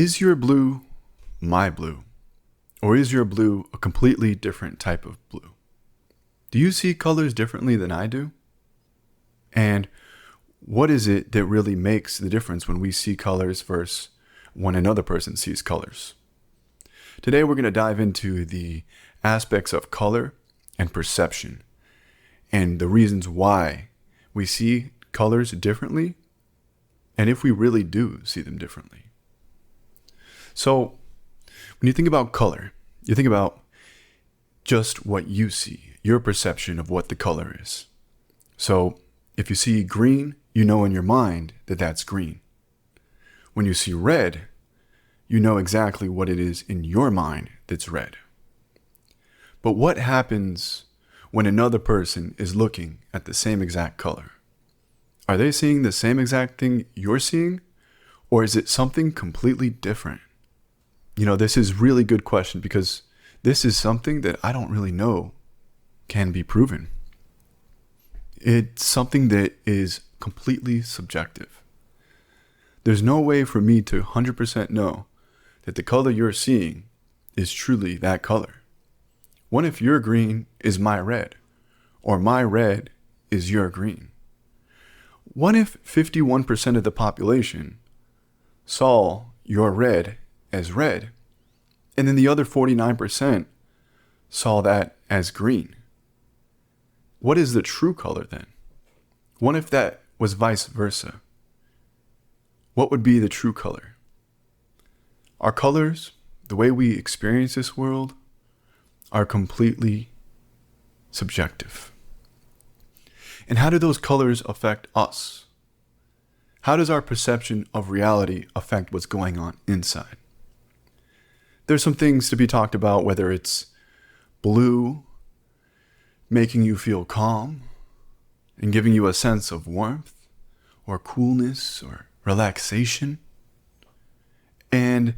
Is your blue my blue? Or is your blue a completely different type of blue? Do you see colors differently than I do? And what is it that really makes the difference when we see colors versus when another person sees colors? Today we're going to dive into the aspects of color and perception and the reasons why we see colors differently and if we really do see them differently. So when you think about color, you think about just what you see, your perception of what the color is. So if you see green, you know in your mind that that's green. When you see red, you know exactly what it is in your mind that's red. But what happens when another person is looking at the same exact color? Are they seeing the same exact thing you're seeing? Or is it something completely different? This is a really good question because this is something that I don't really know can be proven. It's something that is completely subjective. There's no way for me to 100% know that the color you're seeing is truly that color. What if your green is my red, or my red is your green? What if 51% of the population saw your red as red, and then the other 49% saw that as green? What is the true color then? What if that was vice versa? What would be the true color? Our colors, the way we experience this world, are completely subjective. And how do those colors affect us? How does our perception of reality affect what's going on inside? There's some things to be talked about, whether it's blue making you feel calm and giving you a sense of warmth or coolness or relaxation. And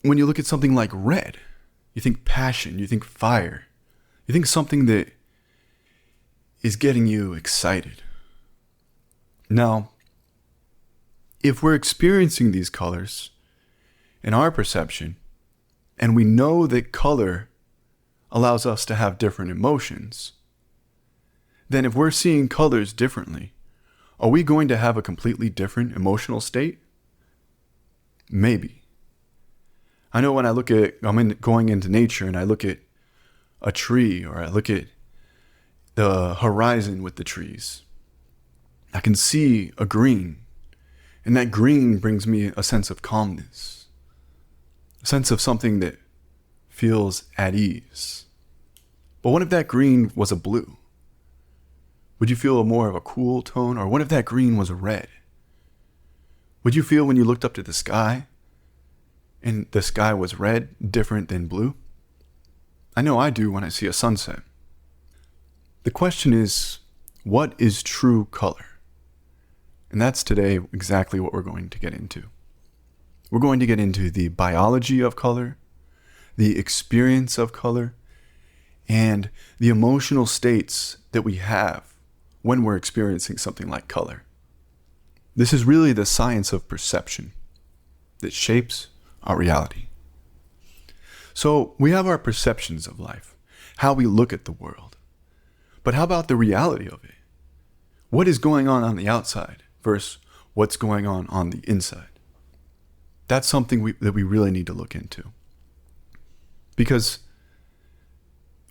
when you look at something like red, you think passion, you think fire, you think something that is getting you excited. Now, if we're experiencing these colors in our perception, and we know that color allows us to have different emotions, then if we're seeing colors differently, are we going to have a completely different emotional state? Maybe. I know when going into nature and I look at a tree or I look at the horizon with the trees, I can see a green, and that green brings me a sense of calmness. A sense of something that feels at ease. But what if that green was a blue? Would you feel more of a cool tone? Or what if that green was a red? Would you feel when you looked up to the sky and the sky was red different than blue? I know I do when I see a sunset. The question is, what is true color? And that's today exactly what we're going to get into. We're going to get into the biology of color, the experience of color, and the emotional states that we have when we're experiencing something like color. This is really the science of perception that shapes our reality. So we have our perceptions of life, how we look at the world. But how about the reality of it? What is going on the outside versus what's going on the inside? That's something that we really need to look into. Because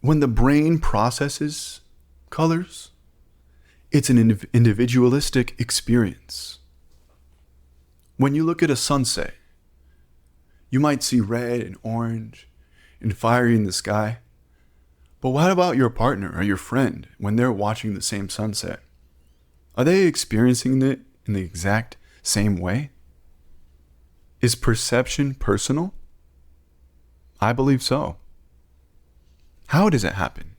when the brain processes colors, it's an individualistic experience. When you look at a sunset, you might see red and orange and fiery in the sky. But what about your partner or your friend when they're watching the same sunset? Are they experiencing it in the exact same way? Is perception personal? I believe so. How does it happen?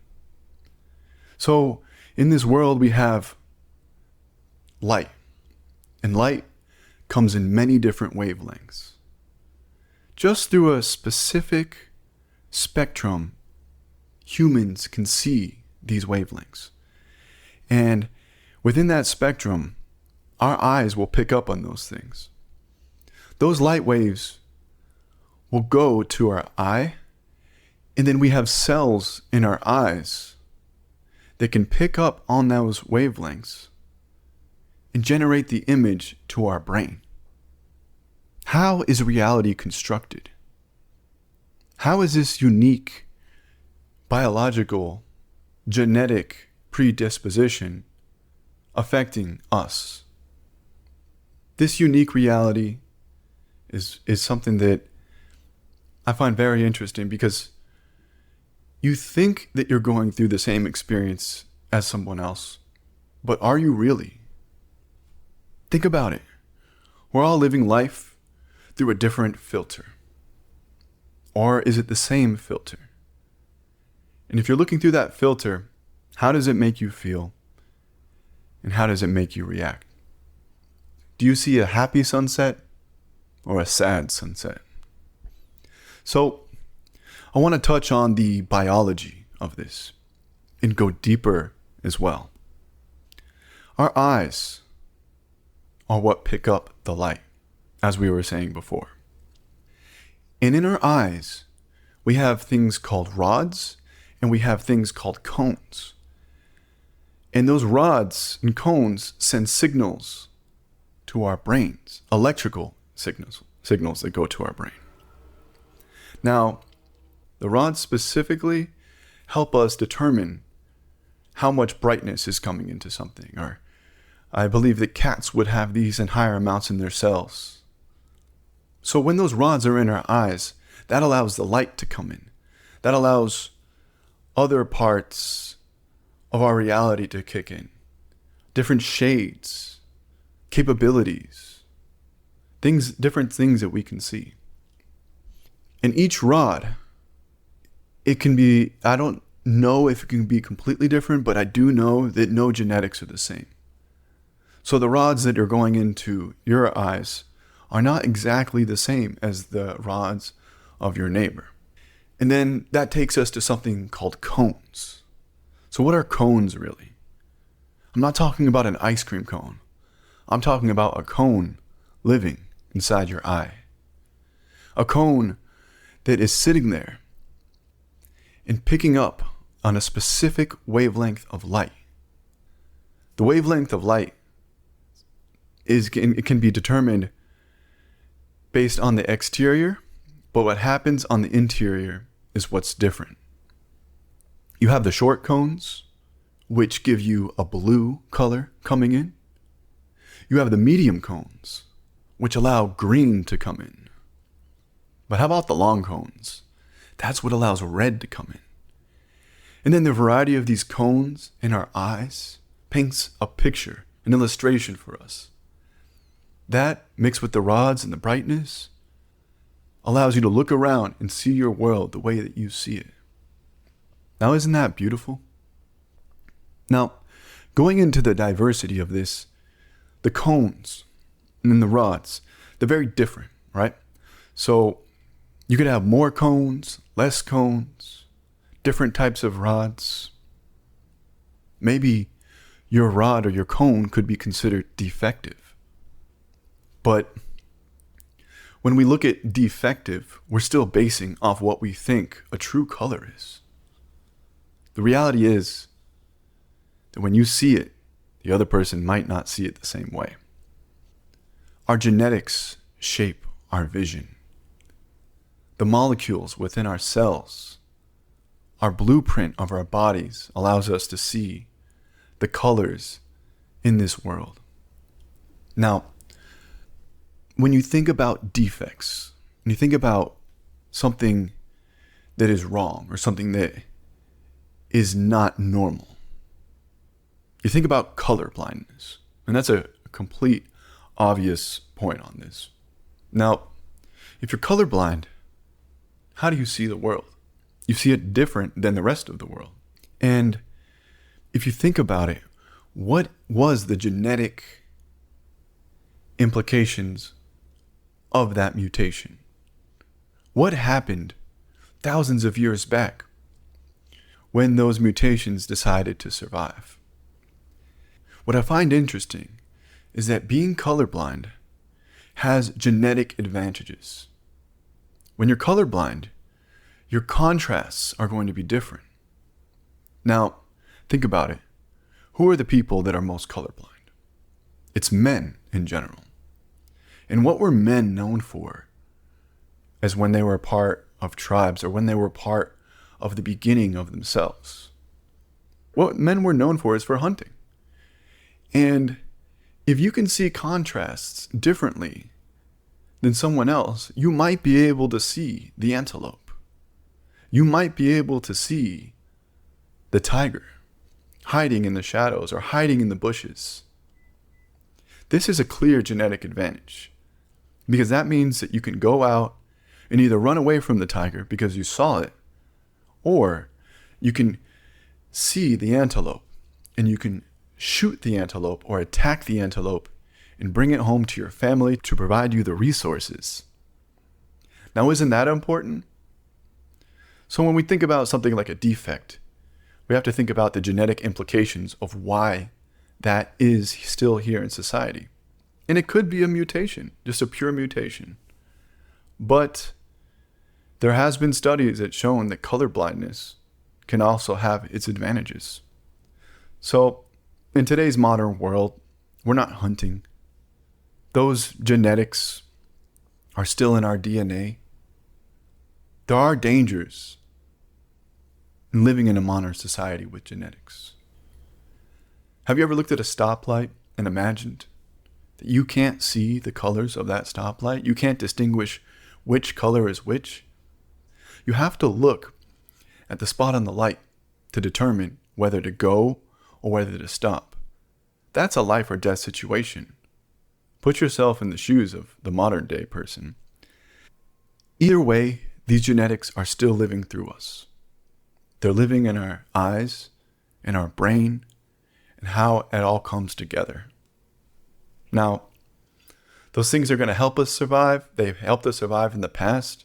So in this world we have light, and light comes in many different wavelengths. Just through a specific spectrum, humans can see these wavelengths. And within that spectrum, our eyes will pick up on those things. those light waves will go to our eye, and then we have cells in our eyes that can pick up on those wavelengths and generate the image to our brain. How is reality constructed? How is this unique biological, genetic predisposition affecting us? This unique reality is something that I find very interesting, because you think that you're going through the same experience as someone else, but are you really? Think about it. We're all living life through a different filter. Or is it the same filter? And if you're looking through that filter, how does it make you feel? And how does it make you react? Do you see a happy sunset or a sad sunset? So, I want to touch on the biology of this and go deeper as well. Our eyes are what pick up the light, as we were saying before. And in our eyes, we have things called rods and we have things called cones. And those rods and cones send signals to our brains, electrical signals that go to our brain. Now, the rods specifically help us determine how much brightness is coming into something. Or I believe that cats would have these in higher amounts in their cells. So when those rods are in our eyes, that allows the light to come in. That allows other parts of our reality to kick in. Different shades, capabilities, different things that we can see. And each rod, it can be, I don't know if it can be completely different, but I do know that no genetics are the same. So the rods that are going into your eyes are not exactly the same as the rods of your neighbor. And then that takes us to something called cones. So what are cones really? I'm not talking about an ice cream cone. I'm talking about a cone living inside your eye. A cone that is sitting there and picking up on a specific wavelength of light. The wavelength of light it can be determined based on the exterior, but what happens on the interior is what's different. You have the short cones, which give you a blue color coming in. You have the medium cones, which allow green to come in. But how about the long cones? That's what allows red to come in. And then the variety of these cones in our eyes paints a picture, an illustration for us. That, mixed with the rods and the brightness, allows you to look around and see your world the way that you see it. Now, isn't that beautiful? Now, going into the diversity of this, the cones and then the rods, they're very different, right? So you could have more cones, less cones, different types of rods. Maybe your rod or your cone could be considered defective. But when we look at defective, we're still basing off what we think a true color is. The reality is that when you see it, the other person might not see it the same way. Our genetics shape our vision. The molecules within our cells, our blueprint of our bodies allows us to see the colors in this world. Now, when you think about defects, when you think about something that is wrong or something that is not normal, you think about colorblindness. And that's a complete obvious point on this. Now, if you're colorblind, how do you see the world? You see it different than the rest of the world. And if you think about it, what was the genetic implications of that mutation? What happened thousands of years back when those mutations decided to survive? What I find interesting is that being colorblind has genetic advantages. When you're colorblind, your contrasts are going to be different. Now, think about it. Who are the people that are most colorblind? It's men in general. And what were men known for as when they were a part of tribes or when they were part of the beginning of themselves? What men were known for is for hunting. And if you can see contrasts differently than someone else, you might be able to see the antelope. You might be able to see the tiger hiding in the shadows or hiding in the bushes. This is a clear genetic advantage because that means that you can go out and either run away from the tiger because you saw it, or you can see the antelope and you can shoot the antelope or attack the antelope and bring it home to your family to provide you the resources. Now, isn't that important? So when we think about something like a defect, we have to think about the genetic implications of why that is still here in society. And it could be a mutation, just a pure mutation. But there has been studies that shown that colorblindness can also have its advantages. So in today's modern world, we're not hunting. Those genetics are still in our DNA. There are dangers in living in a modern society with genetics. Have you ever looked at a stoplight and imagined that you can't see the colors of that stoplight? You can't distinguish which color is which? You have to look at the spot on the light to determine whether to go or whether to stop. That's a life or death situation. Put yourself in the shoes of the modern day person. Either way, these genetics are still living through us. They're living in our eyes, in our brain, and how it all comes together. Now, those things are going to help us survive. They've helped us survive in the past,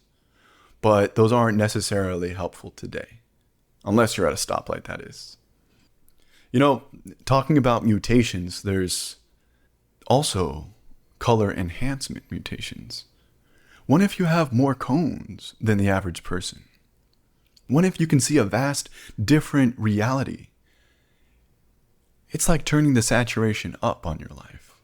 but those aren't necessarily helpful today. Unless you're at a stoplight, that is. You know, talking about mutations, there's also color enhancement mutations. What if you have more cones than the average person? What if you can see a vast different reality? It's like turning the saturation up on your life.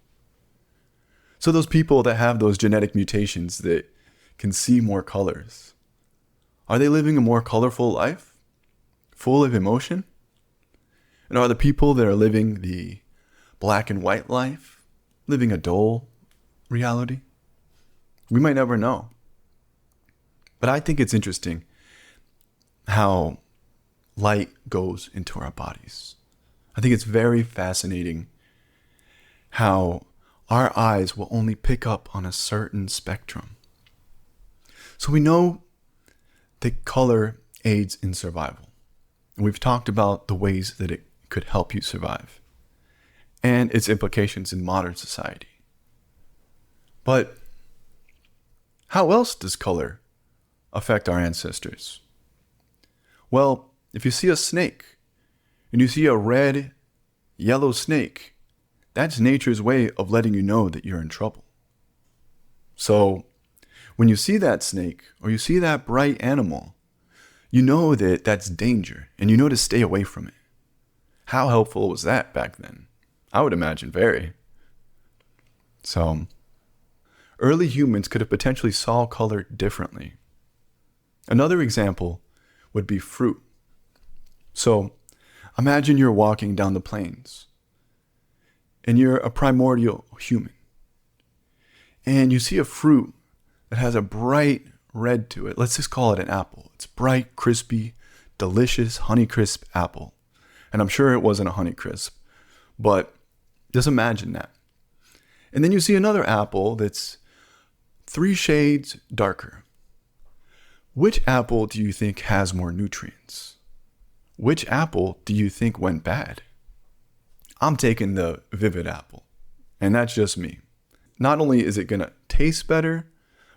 So those people that have those genetic mutations that can see more colors, are they living a more colorful life? Full of emotion? And are the people that are living the black and white life living a dull reality? We might never know. But I think it's interesting how light goes into our bodies. I think it's very fascinating how our eyes will only pick up on a certain spectrum. So we know that color aids in survival. And we've talked about the ways that it could help you survive and its implications in modern society. But how else does color affect our ancestors? Well, if you see a snake and you see a red, yellow snake, that's nature's way of letting you know that you're in trouble. So when you see that snake or you see that bright animal, you know that that's danger and you know to stay away from it. How helpful was that back then? I would imagine very. So early humans could have potentially saw color differently. Another example would be fruit. So imagine you're walking down the plains and you're a primordial human and you see a fruit that has a bright red to it. Let's just call it an apple. It's bright, crispy, delicious Honeycrisp apple. And I'm sure it wasn't a Honeycrisp, but just imagine that. And then you see another apple that's 3 shades darker. Which apple do you think has more nutrients? Which apple do you think went bad? I'm taking the vivid apple, and that's just me. Not only is it going to taste better,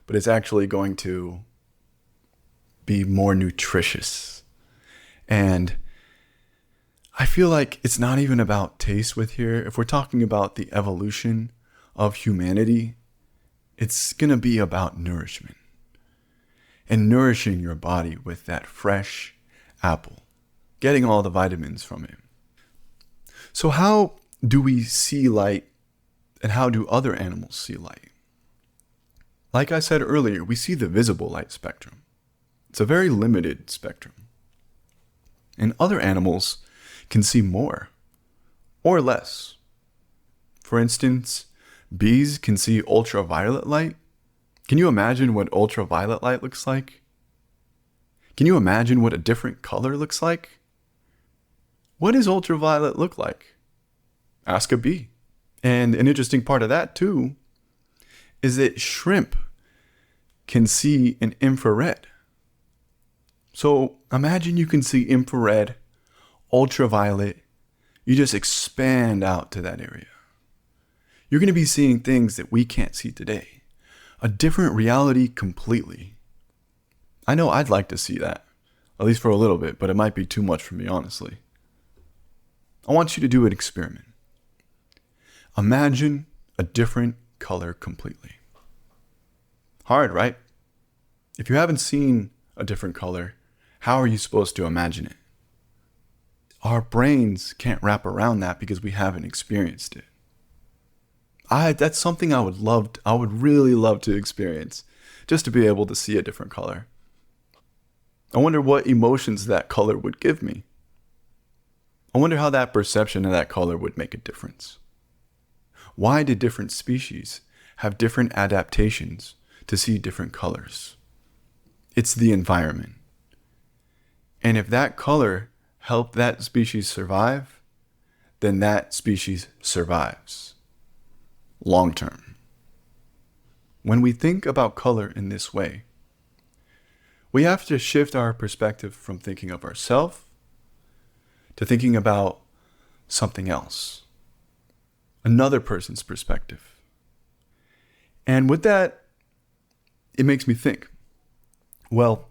but it's actually going to be more nutritious. And I feel like it's not even about taste with here. If we're talking about the evolution of humanity, It's going to be about nourishment and nourishing your body with that fresh apple, getting all the vitamins from it. So how do we see light, and how do other animals see light? Like I said earlier, we see the visible light spectrum. It's a very limited spectrum. And other animals can see more or less. For instance, bees can see ultraviolet light. Can you imagine what ultraviolet light looks like? Can you imagine what a different color looks like? What does ultraviolet look like? Ask a bee. And an interesting part of that too is that shrimp can see an infrared. So imagine you can see infrared, ultraviolet. You just expand out to that area. You're going to be seeing things that we can't see today. A different reality completely. I know I'd like to see that, at least for a little bit, but it might be too much for me, honestly. I want you to do an experiment. Imagine a different color completely. Hard, right? If you haven't seen a different color, how are you supposed to imagine it? Our brains can't wrap around that because we haven't experienced it. That's something I would really love to experience, just to be able to see a different color. I wonder what emotions that color would give me. I wonder how that perception of that color would make a difference. Why did different species have different adaptations to see different colors? It's the environment. And if that color helped that species survive, then that species survives long term. When we think about color in this way, we have to shift our perspective from thinking of ourselves to thinking about something else, another person's perspective. And with that, it makes me think, well,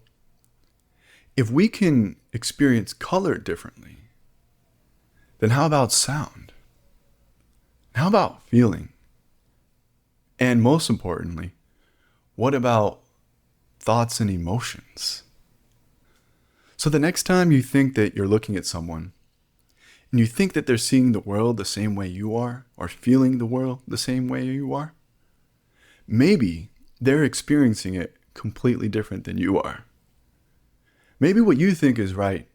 if we can experience color differently, then how about sound? How about feeling? And most importantly, what about thoughts and emotions? So the next time you think that you're looking at someone and you think that they're seeing the world the same way you are, or feeling the world the same way you are, maybe they're experiencing it completely different than you are. Maybe what you think is right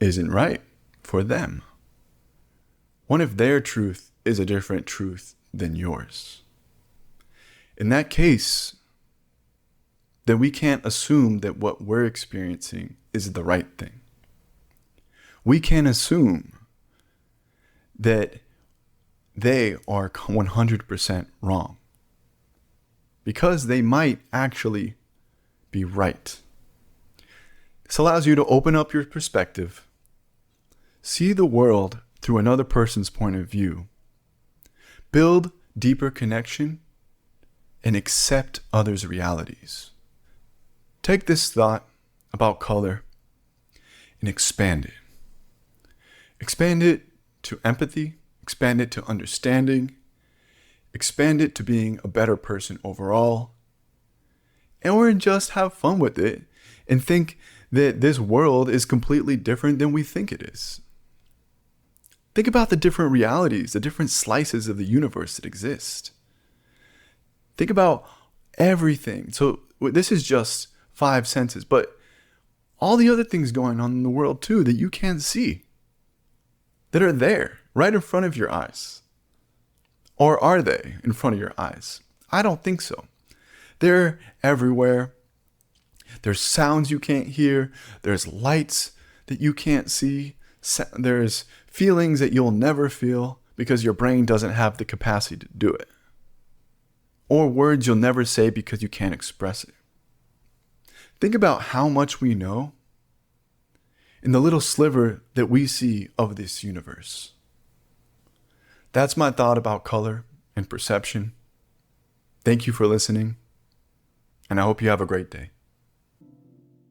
isn't right for them. What if their truth is a different truth than yours? In that case, then we can't assume that what we're experiencing is the right thing. We can't assume that they are 100% wrong, because they might actually be right. This allows you to open up your perspective, see the world through another person's point of view, build deeper connection, and accept others' realities. Take this thought about color and expand it. Expand it to empathy, expand it to understanding, expand it to being a better person overall, or just have fun with it and think that this world is completely different than we think it is. Think about the different realities, the different slices of the universe that exist. Think about everything. So this is just 5 senses, but all the other things going on in the world too that you can't see, that are there right in front of your eyes. Or are they in front of your eyes? I don't think so. They're everywhere. There's sounds you can't hear. There's lights that you can't see. There's feelings that you'll never feel because your brain doesn't have the capacity to do it. Or words you'll never say because you can't express it. Think about how much we know in the little sliver that we see of this universe. That's my thought about color and perception. Thank you for listening, and I hope you have a great day.